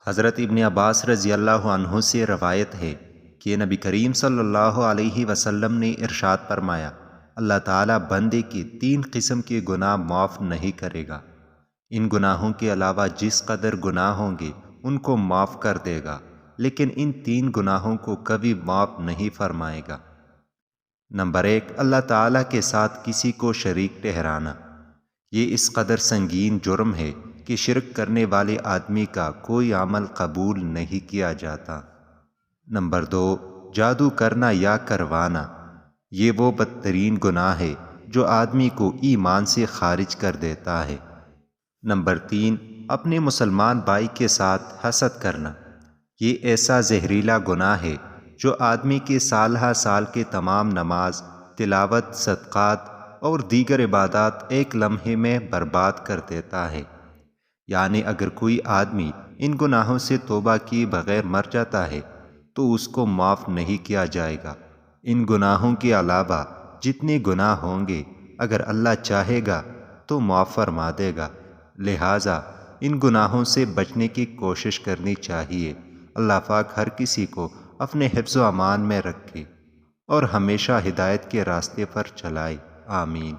حضرت ابن عباس رضی اللہ عنہ سے روایت ہے کہ نبی کریم صلی اللہ علیہ وسلم نے ارشاد فرمایا، اللہ تعالیٰ بندے کے 3 قسم کے گناہ معاف نہیں کرے گا۔ ان گناہوں کے علاوہ جس قدر گناہ ہوں گے ان کو معاف کر دے گا، لیکن ان 3 گناہوں کو کبھی معاف نہیں فرمائے گا۔ نمبر 1، اللہ تعالیٰ کے ساتھ کسی کو شریک ٹھہرانا۔ یہ اس قدر سنگین جرم ہے کہ شرک کرنے والے آدمی کا کوئی عمل قبول نہیں کیا جاتا۔ نمبر 2، جادو کرنا یا کروانا۔ یہ وہ بدترین گناہ ہے جو آدمی کو ایمان سے خارج کر دیتا ہے۔ نمبر 3، اپنے مسلمان بھائی کے ساتھ حسد کرنا۔ یہ ایسا زہریلا گناہ ہے جو آدمی کے سالہ سال کے تمام نماز، تلاوت، صدقات اور دیگر عبادات ایک لمحے میں برباد کر دیتا ہے۔ یعنی اگر کوئی آدمی ان گناہوں سے توبہ کیے بغیر مر جاتا ہے تو اس کو معاف نہیں کیا جائے گا۔ ان گناہوں کے علاوہ جتنے گناہ ہوں گے اگر اللہ چاہے گا تو معاف فرما دے گا، لہٰذا ان گناہوں سے بچنے کی کوشش کرنی چاہیے۔ اللہ پاک ہر کسی کو اپنے حفظ و امان میں رکھے اور ہمیشہ ہدایت کے راستے پر چلائے، آمین۔